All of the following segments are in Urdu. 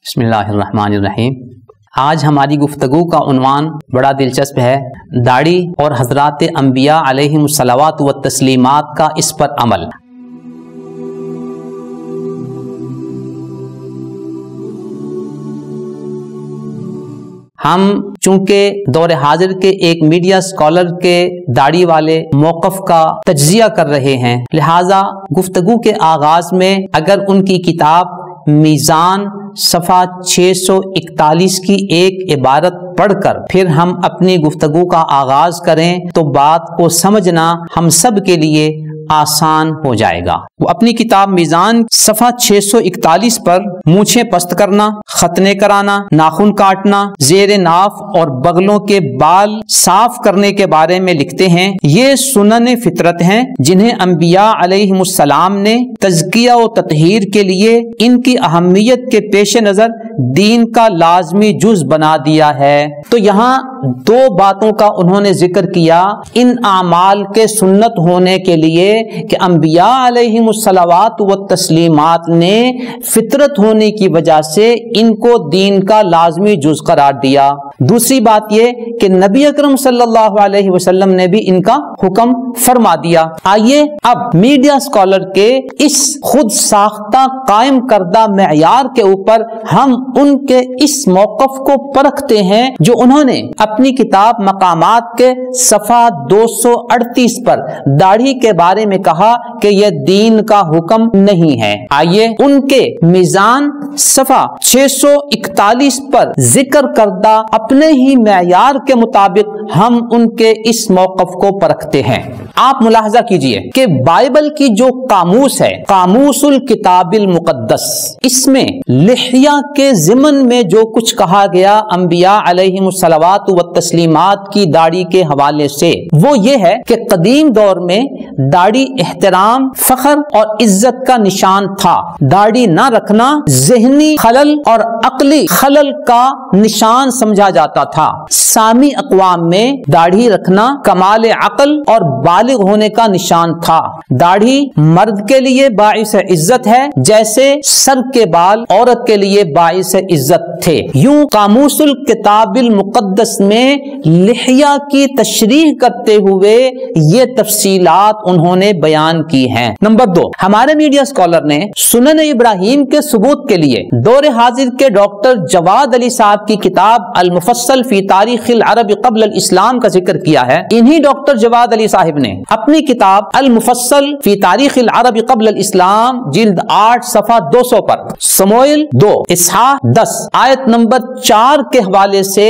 بسم اللہ الرحمن الرحیم۔ آج ہماری گفتگو کا عنوان بڑا دلچسپ ہے، داڑھی اور حضرات انبیاء علیہم الصلوات و تسلیمات کا اس پر عمل۔ ہم چونکہ دور حاضر کے ایک میڈیا اسکالر کے داڑھی والے موقف کا تجزیہ کر رہے ہیں، لہٰذا گفتگو کے آغاز میں اگر ان کی کتاب میزان صفحہ 641 کی ایک عبارت پڑھ کر پھر ہم اپنی گفتگو کا آغاز کریں تو بات کو سمجھنا ہم سب کے لیے آسان ہو جائے گا۔ وہ اپنی کتاب میزان صفحہ 641 پر مونچھیں پست کرنا، ختنے کرانا، ناخن کاٹنا، زیر ناف اور بغلوں کے بال صاف کرنے کے بارے میں لکھتے ہیں، یہ سنن فطرت ہیں جنہیں انبیاء علیہم السلام نے تزکیہ و تطہیر کے لیے ان کی اہمیت کے پیش نظر دین کا لازمی جز بنا دیا ہے۔ تو یہاں دو باتوں کا انہوں نے ذکر کیا ان اعمال کے سنت ہونے کے لیے کہ انبیاء علیہم الصلوات و تسلیمات نے فطرت ہونے کی وجہ سے ان کو دین کا لازمی جز قرار دیا۔ دوسری بات یہ کہ نبی اکرم صلی اللہ علیہ وسلم نے بھی ان کا حکم فرما دیا۔ آئیے اب میڈیا اسکالر کے اس خود ساختہ قائم کردہ معیار کے اوپر ہم ان کے اس موقف کو پرکھتے ہیں جو انہوں نے اپنی کتاب مقامات کے صفحہ 238 پر داڑھی کے بارے میں کہا کہ یہ دین کا حکم نہیں ہے۔ آئیے ان کے میزان صفحہ 641 پر ذکر کردہ اپنے ہی معیار کے مطابق ہم ان کے اس موقف کو پرکھتے ہیں۔ آپ ملاحظہ کیجئے کہ بائبل کی جو قاموس ہے، قاموس الکتاب المقدس، اس میں لحیہ کے ضمن میں جو کچھ کہا گیا انبیاء علیہم الصلوات و تسلیمات کی داڑھی کے حوالے سے، وہ یہ ہے کہ قدیم دور میں داڑھی احترام، فخر اور عزت کا نشان تھا۔ داڑھی نہ رکھنا ذہنی خلل اور عقلی خلل کا نشان سمجھا جاتا تھا۔ سامی اقوام میں داڑھی رکھنا کمال عقل اور بالغ ہونے کا نشان تھا۔ داڑھی مرد کے لیے باعث عزت ہے جیسے سر کے بال عورت کے لیے باعث عزت تھے۔ یوں قاموس الکتاب المقدس میں لحیہ کی تشریح کرتے ہوئے یہ تفصیلات انہوں نے بیان کی ہیں۔ نمبر 2، ہمارے میڈیا اسکالر نے سنن ابراہیم کے ثبوت کے لیے دور حاضر کے ڈاکٹر جواد علی صاحب کی کتاب المفصل فی تاریخ العرب قبل الاسلام کا ذکر کیا ہے۔ انہی ڈاکٹر جواد علی صاحب نے اپنی کتاب المفصل فی تاریخ العرب قبل الاسلام جلد 8 صفحہ 200 پر سموئیل 2 اصحاح 10 آیت نمبر 4 کے حوالے سے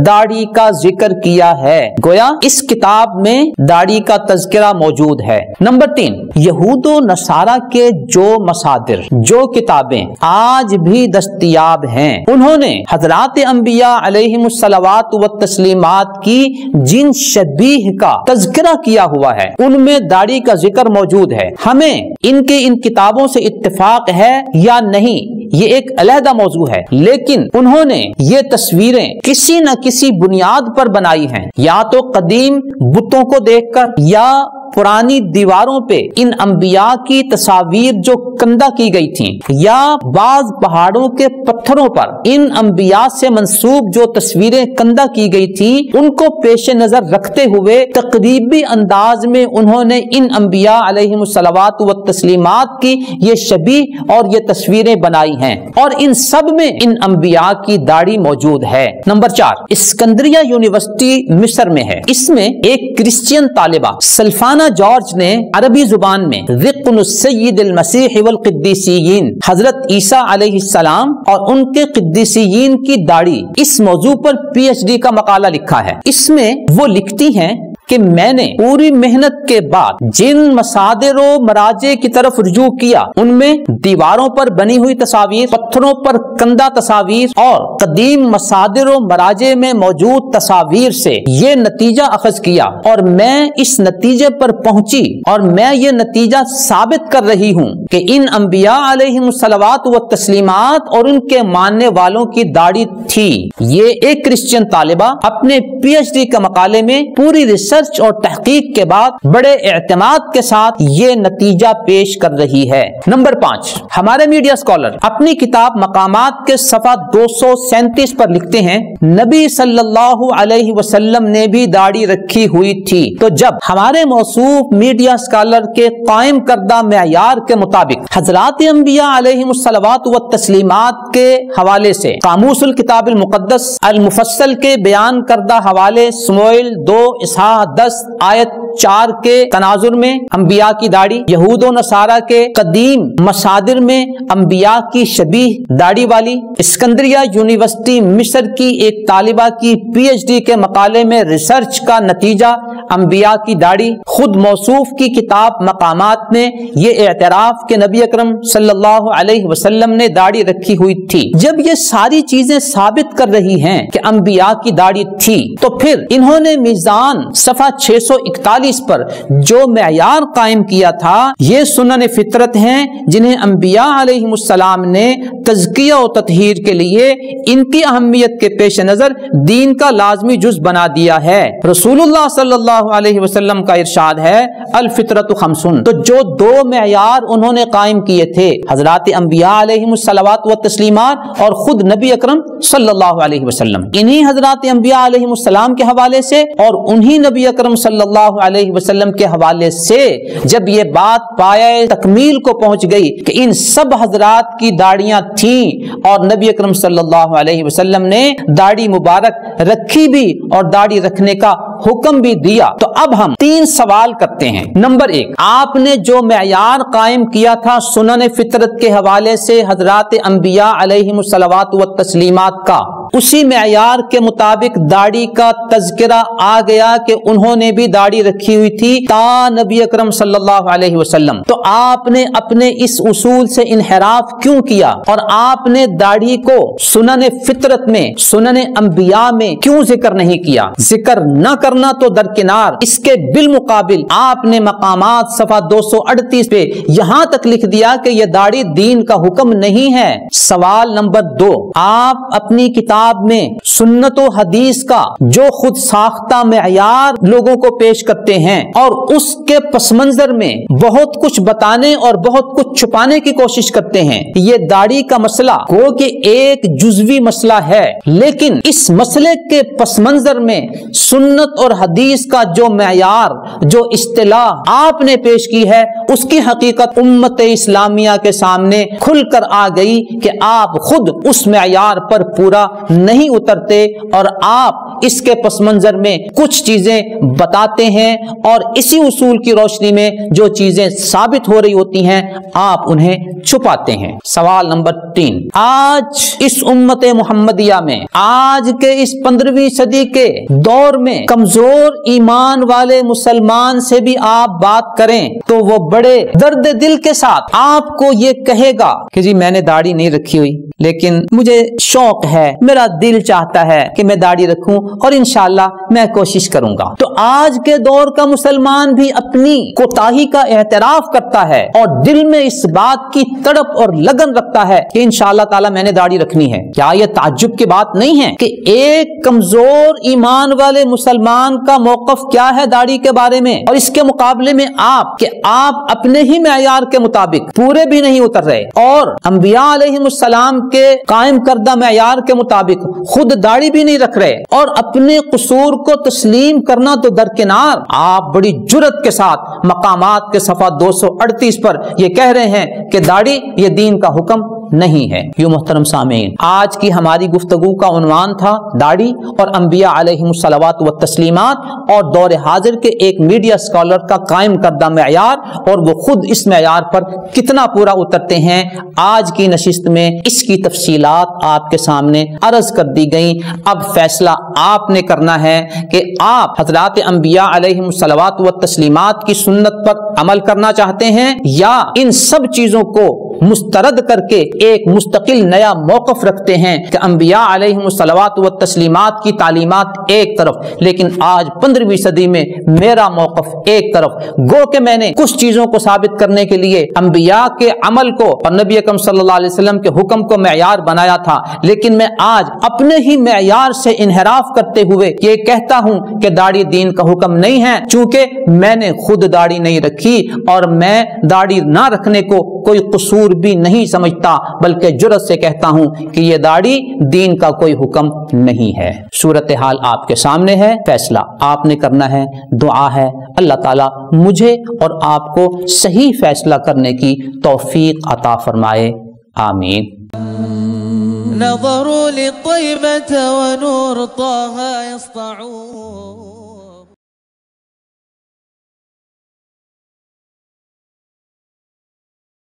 داڑھی کا ذکر کیا ہے، گویا اس کتاب میں داڑھی کا تذکرہ موجود ہے۔ نمبر 3، یہود و نصارہ کے جو مصادر، جو کتابیں آج بھی دستیاب ہیں، انہوں نے حضرات انبیاء علیہم الصلوات و تسلیمات کی جن شبیہ کا تذکرہ کیا ہوا ہے ان میں داڑھی کا ذکر موجود ہے۔ ہمیں ان کتابوں سے اتفاق ہے یا نہیں یہ ایک علیحدہ موضوع ہے، لیکن انہوں نے یہ تصویریں کسی نہ کسی بنیاد پر بنائی ہیں، یا تو قدیم بتوں کو دیکھ کر یا پرانی دیواروں پہ ان انبیاء کی تصاویر جو کندہ کی گئی تھیں، یا بعض پہاڑوں کے پتھروں پر ان انبیاء سے منسوب جو تصویریں کندہ کی گئی تھیں ان کو پیش نظر رکھتے ہوئے تقریبی انداز میں انہوں نے ان انبیاء علیہم الصلوات و تسلیمات کی یہ شبیہ اور یہ تصویریں بنائی ہیں، اور ان سب میں ان انبیاء کی داڑھی موجود ہے۔ نمبر 4، اسکندریہ یونیورسٹی مصر میں ہے، اس میں ایک کرسچین طالبہ سلفانہ جارج نے عربی زبان میں ذکر السید المسیح والقدیسیین، حضرت عیسیٰ علیہ السلام اور ان کے قدیسیین کی داڑھی، اس موضوع پر PhD کا مقالہ لکھا ہے۔ اس میں وہ لکھتی ہیں کہ میں نے پوری محنت کے بعد جن مصادر و مراجع کی طرف رجوع کیا ان میں دیواروں پر بنی ہوئی تصاویر، پتھروں پر کندہ تصاویر اور قدیم مصادر و مراجع میں موجود تصاویر سے یہ نتیجہ اخذ کیا، اور میں اس نتیجے پر پہنچی اور میں یہ نتیجہ ثابت کر رہی ہوں کہ ان انبیاء علیہم الصلوات و تسلیمات اور ان کے ماننے والوں کی داڑھی تھی۔ یہ ایک کرسچین طالبہ اپنے PhD کے مقالے میں پوری ریسرچ ریسرچ اور تحقیق کے بعد بڑے اعتماد کے ساتھ یہ نتیجہ پیش کر رہی ہے۔ نمبر 5، ہمارے میڈیا اسکالر اپنی کتاب مقامات کے صفحہ 237 پر لکھتے ہیں، نبی صلی اللہ علیہ وسلم نے بھی داڑھی رکھی ہوئی تھی۔ تو جب ہمارے موصوف میڈیا اسکالر کے قائم کردہ معیار کے مطابق حضرات انبیاء علیہم الصلوات والتسلیمات کے حوالے سے قاموس الکتاب المقدس المفصل کے بیان کردہ حوالے سموئیل 2 اصحاح 10 آیت 4 کے تناظر میں انبیاء کی داڑھی، یہود و نصارہ کے قدیم مصادر میں انبیاء کی شبیہ داڑھی والی، اسکندریہ یونیورسٹی مصر کی ایک طالبہ کی پی ایچ ڈی کے مقالے میں ریسرچ کا نتیجہ انبیاء کی داڑھی، خود موصوف کی کتاب مقامات میں یہ اعتراف کہ نبی اکرم صلی اللہ علیہ وسلم نے داڑھی رکھی ہوئی تھی۔ جب یہ ساری چیزیں ثابت کر رہی ہیں کہ انبیاء کی داڑھی تھی، تو پھر انہوں نے میزان صفحہ 641 پر جو معیار قائم کیا تھا، یہ سنن فطرت ہیں جنہیں انبیاء علیہ السلام نے تزکیہ و تطہیر کے لیے ان کی اہمیت کے پیش نظر دین کا لازمی جز بنا دیا ہے۔ رسول اللہ صلی اللہ علیہ وسلم کا ارشاد ہے، الفطرت خمسن۔ تو جو دو معیار انہوں نے قائم کیے تھے، حضرات انبیاء علیہم الصلوات والتسلیمات اور خود نبی اکرم صلی اللہ علیہ وسلم، انہی حضرات انبیاء علیہم السلام کے حوالے سے اور انہی نبی اکرم صلی اللہ علیہ وسلم کے حوالے سے جب یہ بات پایہ تکمیل کو پہنچ گئی کہ ان سب حضرات کی داڑیاں تھیں اور نبی اکرم صلی اللہ علیہ وسلم نے داڑھی مبارک رکھی بھی اور داڑھی رکھنے کا حکم بھی دیا، تو اب ہم 3 سوال کرتے ہیں۔ نمبر 1، آپ نے جو معیار قائم کیا تھا سنن فطرت کے حوالے سے حضرات انبیاء علیہم الصلوات والتسلیمات کا، اسی معیار کے مطابق داڑھی کا تذکرہ آ گیا کہ انہوں نے بھی داڑھی رکھی ہوئی تھی تا نبی اکرم صلی اللہ علیہ وسلم، تو آپ نے اپنے اس اصول سے انحراف کیوں کیا اور آپ نے داڑھی کو سنن فطرت میں، سنن انبیاء میں کیوں ذکر نہیں کیا؟ ذکر نہ کرنا تو درکنار، اس کے بالمقابل آپ نے مقامات صفحہ 238 پہ یہاں تک لکھ دیا کہ یہ داڑھی دین کا حکم نہیں ہے۔ سوال نمبر 2، آپ اپنی کتاب میں سنت و حدیث کا جو خود ساختہ معیار لوگوں کو پیش کرتے ہیں اور اس کے پس منظر میں بہت کچھ بتانے اور بہت کچھ چھپانے کی کوشش کرتے ہیں، یہ داڑھی کا مسئلہ گو کہ ایک جزوی مسئلہ ہے، لیکن اس مسئلے کے پس منظر میں سنت اور حدیث کا جو معیار، جو اصطلاح آپ نے پیش کی ہے، اس کی حقیقت امت اسلامیہ کے سامنے کھل کر آ گئی کہ آپ خود اس معیار پر پورا نہیں اترتے اور آپ اس کے پس منظر میں کچھ چیزیں بتاتے ہیں اور اسی اصول کی روشنی میں جو چیزیں ثابت ہو رہی ہوتی ہیں آپ انہیں چھپاتے ہیں۔ سوال نمبر 3، آج اس امت محمدیہ میں، آج کے اس 15ویں صدی کے دور میں کمزور ایمان والے مسلمان سے بھی آپ بات کریں تو وہ بڑے درد دل کے ساتھ آپ کو یہ کہے گا کہ جی میں نے داڑھی نہیں رکھی ہوئی لیکن مجھے شوق ہے، میرا دل چاہتا ہے کہ میں داڑھی رکھوں اور انشاءاللہ میں کوشش کروں گا۔ تو آج کے دور کا مسلمان بھی اپنی کوتاہی کا اعتراف کرتا ہے اور دل میں اس بات کی تڑپ اور لگن رکھتا ہے کہ انشاءاللہ تعالی میں نے داڑھی رکھنی ہے۔ کیا یہ تعجب کی بات نہیں ہے کہ ایک کمزور ایمان والے مسلمان کا موقف کیا ہے داڑھی کے بارے میں، اور اس کے مقابلے میں آپ کہ آپ اپنے ہی معیار کے مطابق پورے بھی نہیں اتر رہے اور انبیاء علیہم السلام کے قائم کردہ معیار کے مطابق خود داڑھی بھی نہیں رکھ رہے اور اپنے قصور کو تسلیم کرنا تو درکنار، آپ بڑی جرت کے ساتھ مقامات کے صفحہ 238 پر یہ کہہ رہے ہیں کہ داڑھی یہ دین کا حکم نہیں ہے۔ یوں محترم سامعین، آج کی ہماری گفتگو کا عنوان تھا داڑھی اور انبیاء علیہم الصلوات والتسلیمات اور دور حاضر کے ایک میڈیا اسکالر کا قائم کردہ معیار اور وہ خود اس معیار پر کتنا پورا اترتے ہیں۔ آج کی نشست میں اس کی تفصیلات آپ کے سامنے عرض کر دی گئیں۔ اب فیصلہ آپ نے کرنا ہے کہ آپ حضرات انبیاء علیہم الصلوات والتسلیمات کی سنت پر عمل کرنا چاہتے ہیں یا ان سب چیزوں کو مسترد کر کے ایک مستقل نیا موقف رکھتے ہیں کہ انبیاء علیہم الصلوات و تسلیمات کی تعلیمات ایک طرف، لیکن آج 15ویں صدی میں میرا موقف ایک طرف۔ گو کہ میں نے کچھ چیزوں کو ثابت کرنے کے لیے انبیاء کے عمل کو اور نبی اکرم صلی اللہ علیہ وسلم کے حکم کو معیار بنایا تھا، لیکن میں آج اپنے ہی معیار سے انحراف کرتے ہوئے یہ کہتا ہوں کہ داڑھی دین کا حکم نہیں ہے، چونکہ میں نے خود داڑھی نہیں رکھی اور میں داڑھی نہ رکھنے کو کوئی قصور بھی نہیں سمجھتا، بلکہ جرأت سے کہتا ہوں کہ یہ داڑھی دین کا کوئی حکم نہیں ہے۔ صورتحال آپ کے سامنے ہے، فیصلہ آپ نے کرنا ہے۔ دعا ہے اللہ تعالیٰ مجھے اور آپ کو صحیح فیصلہ کرنے کی توفیق عطا فرمائے، آمین۔ نظروا لطيبة ونور طه يسطعون